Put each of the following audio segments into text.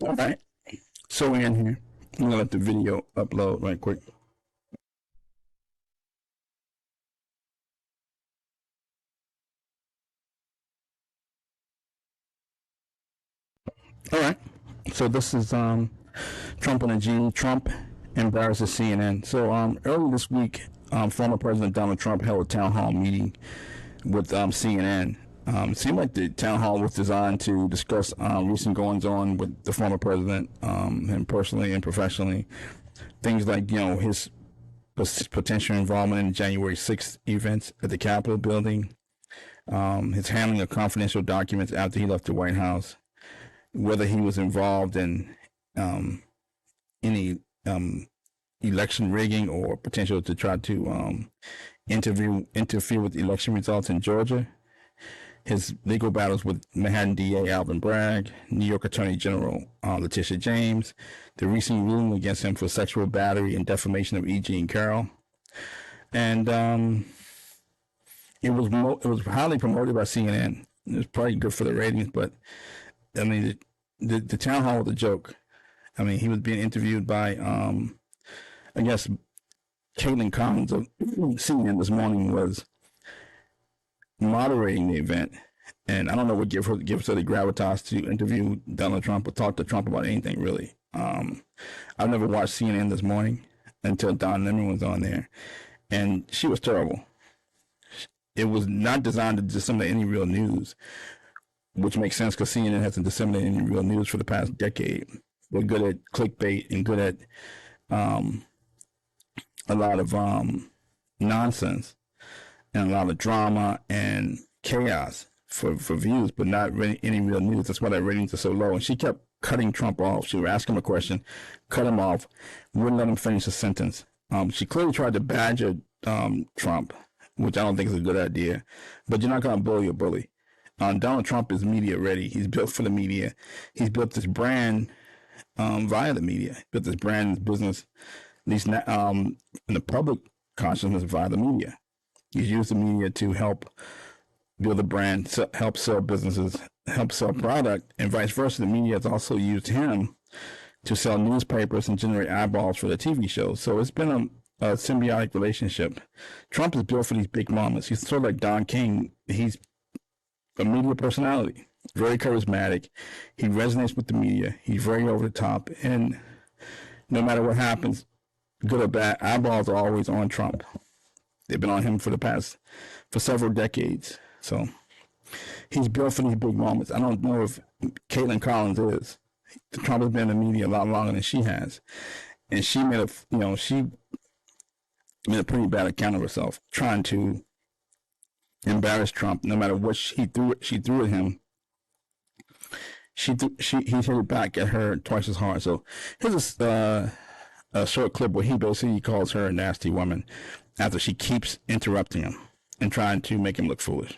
All right. So we're in here. I'm gonna let the video upload right quick. All right. So this is Trump on the G. Trump embarrasses CNN. So earlier this week, former President Donald Trump held a town hall meeting with CNN. It seemed like the town hall was designed to discuss recent goings on with the former president, him personally and professionally. Things like his potential involvement in the January 6th events at the Capitol building, his handling of confidential documents after he left the White House, whether he was involved in any election rigging or potential to try to interfere with election results in Georgia, his legal battles with Manhattan DA Alvin Bragg, New York Attorney General Letitia James, the recent ruling against him for sexual battery and defamation of E. Jean Carroll, and it was highly promoted by CNN. It was probably good for the ratings, but I mean the town hall was a joke. I mean, he was being interviewed by I guess Caitlin Collins of CNN this morning was moderating the event, and I don't know what gives her the gravitas to interview Donald Trump or talk to Trump about anything really. I've never watched CNN this morning until Don Lemon was on there, and she was terrible. It was not designed to disseminate any real news, which makes sense because CNN hasn't disseminated any real news for the past decade. They're good at clickbait and good at a lot of nonsense and a lot of drama and chaos for views, but not really any real news. That's why their ratings are so low. And she kept cutting Trump off. She would ask him a question, cut him off, wouldn't let him finish a sentence. She clearly tried to badger Trump, which I don't think is a good idea. But you're not going to bully a bully. Donald Trump is media ready. He's built for the media. He's built this brand via the media. He built this brand, this business, at least in the public consciousness via the media. He's used the media to help build a brand, help sell businesses, help sell product, and vice versa. The media has also used him to sell newspapers and generate eyeballs for the TV shows. So it's been a symbiotic relationship. Trump is built for these big moments. He's sort of like Don King. He's a media personality, very charismatic. He resonates with the media. He's very over the top. And no matter what happens, good or bad, eyeballs are always on Trump. They've been on him for several decades. So he's built for these big moments. I don't know if Caitlin Collins is. Trump has been in the media a lot longer than she has. And she made a pretty bad account of herself, trying to embarrass Trump. No matter what she threw at him, he hit it back at her twice as hard. So here's a short clip where he basically calls her a nasty woman after she keeps interrupting him and trying to make him look foolish.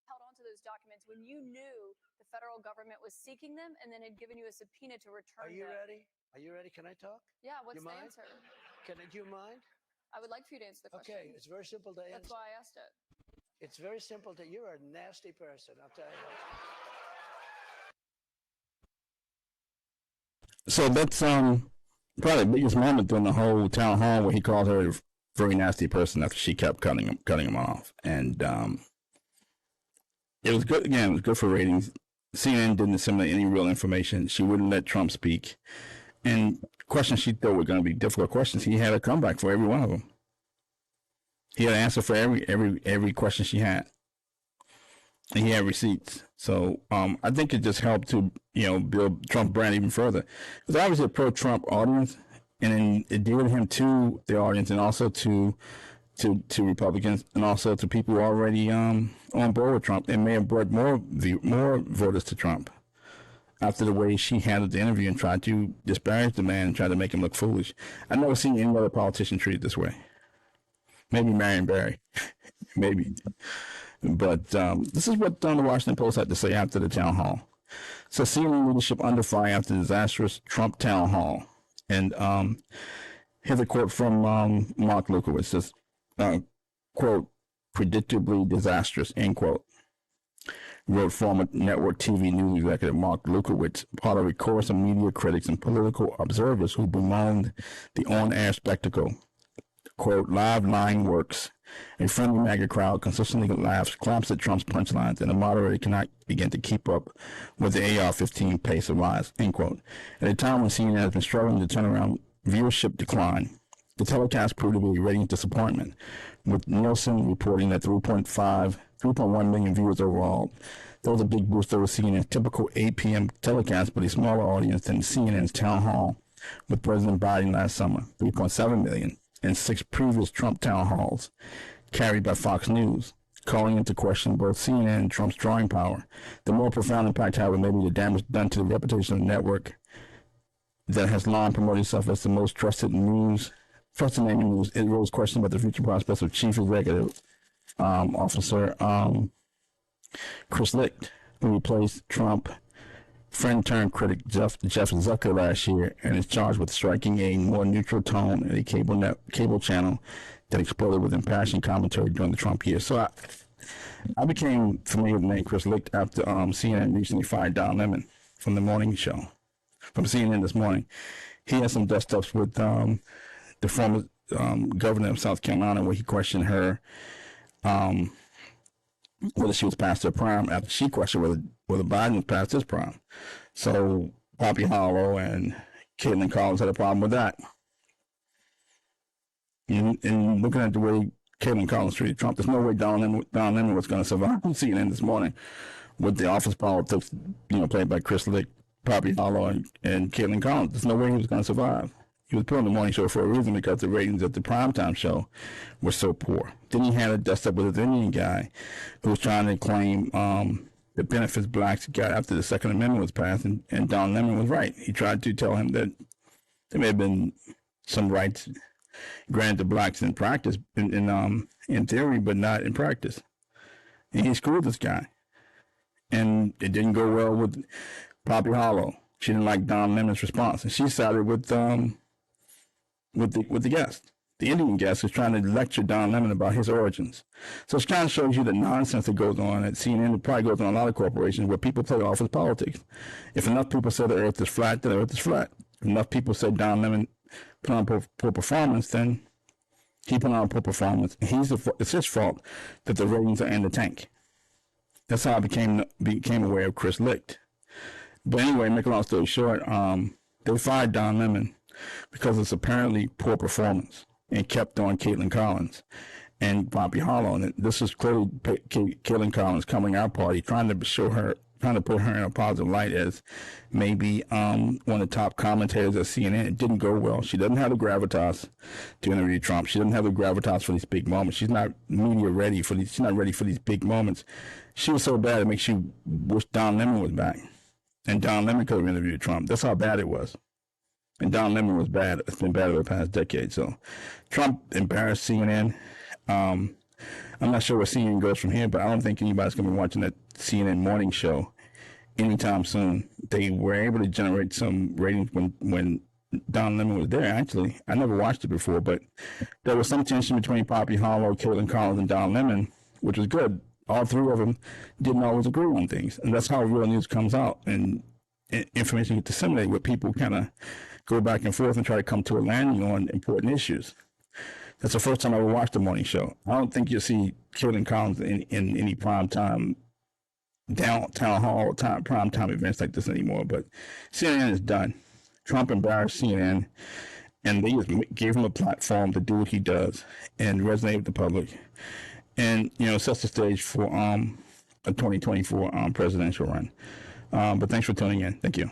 Held onto those documents when you knew the federal government was seeking them and then had given you a subpoena to return them. Are you ready? Are you ready? Can I talk? Yeah, what's You the mind? answer? Do you mind? I would like for you to answer the question. Okay, it's very simple to answer. That's why I asked it. It's very simple to. You're a nasty person. I'll tell you. So that's probably the biggest moment during the whole town hall where he called her a very nasty person after she kept cutting him off. And it was good. Again, it was good for ratings. CNN didn't disseminate any real information. She wouldn't let Trump speak. And questions she thought were going to be difficult questions, he had a comeback for every one of them. He had an answer for every question she had. And he had receipts. So I think it just helped to, build Trump brand even further. It was obviously a pro-Trump audience, and then it endeared him to the audience and also to Republicans and also to people who are already on board with Trump. It may have brought more voters to Trump after the way she handled the interview and tried to disparage the man and try to make him look foolish. I've never seen any other politician treated this way. Maybe Marion Barry. Maybe. But this is what the Washington Post had to say after the town hall. So CNN leadership under fire after disastrous Trump town hall. And here's a quote from Mark Lukowitz. Says, quote, predictably disastrous, end quote, wrote former network TV news executive Mark Lukowitz, part of a chorus of media critics and political observers who bemoaned the on-air spectacle. Quote, live lying works. A friendly MAGA crowd consistently laughs, claps at Trump's punchlines, and the moderator cannot begin to keep up with the AR-15 pace of lies, end quote. At a time when CNN has been struggling to turn around viewership decline, the telecast proved to be a ratings disappointment, with Nielsen reporting that 3.1 million viewers overall. That was a big boost over CNN's typical 8 p.m. telecast, but a smaller audience than CNN's town hall with President Biden last summer, 3.7 million, and 6 previous Trump town halls carried by Fox News, calling into question both CNN and Trump's drawing power. The more profound impact, however, may be the damage done to the reputation of the network that has long promoted itself as the most trusted name in news. It rose questions about the future prospects of Chief Executive Officer Chris Licht, who replaced Trump friend-turned-critic Jeff Zucker last year and is charged with striking a more neutral tone at a cable channel that exploded with impassioned commentary during the Trump years. So I became familiar with the name Chris Licht after CNN recently fired Don Lemon from the morning show, from CNN this morning. He had some dust-ups with the former governor of South Carolina, where he questioned her whether she was past her prime after she questioned whether Biden was past his prime. So Poppy Hollow and Caitlin Collins had a problem with that. And looking at the way Caitlin Collins treated Trump, there's no way Don Lemon was going to survive on CNN this morning with the office politics, played by Chris Licht, Poppy Hollow, and Caitlin Collins. There's no way he was going to survive. He was put on the morning show for a reason, because the ratings at the primetime show were so poor. Then he had a dust up with this Indian guy who was trying to claim the benefits blacks got after the Second Amendment was passed, and Don Lemon was right. He tried to tell him that there may have been some rights granted to blacks in practice, in theory, but not in practice. And he screwed this guy. And it didn't go well with Poppy Hollow. She didn't like Don Lemon's response, and she sided with the guest, the Indian guest, who's trying to lecture Don Lemon about his origins. So it kind of shows you the nonsense that goes on at CNN. It probably goes on a lot of corporations where people play office politics. If enough people say the earth is flat, then the earth is flat. If enough people say Don Lemon put on poor performance, then he put on poor performance. It's his fault that the ratings are in the tank. That's how I became aware of Chris Licht. But anyway, make a long story short, they fired Don Lemon because it's apparently poor performance, and kept on Caitlin Collins and Poppy Hollow. And this is clearly Caitlin Collins coming our party, trying to put her in a positive light as maybe one of the top commentators at CNN. It didn't go well. She doesn't have the gravitas to interview Trump. She doesn't have the gravitas for these big moments. She's not media ready for these. She's not ready for these big moments. She was so bad it makes you wish Don Lemon was back, and Don Lemon could have interviewed Trump. That's how bad it was. And Don Lemon was bad. It's been bad over the past decade. So Trump embarrassed CNN. I'm not sure where CNN goes from here, but I don't think anybody's going to be watching that CNN morning show anytime soon. They were able to generate some ratings when Don Lemon was there. Actually, I never watched it before, but there was some tension between Poppy Hollow, Caitlin Collins, and Don Lemon, which was good. All three of them didn't always agree on things, and that's how real news comes out, and information gets disseminated where people kind of go back and forth and try to come to a landing on important issues. That's the first time I ever watched the morning show. I don't think you'll see Caitlin Collins in any primetime town hall primetime events like this anymore. But CNN is done. Trump embarrassed CNN, and they just gave him a platform to do what he does and resonate with the public, and sets the stage for a 2024 presidential run. But thanks for tuning in. Thank you.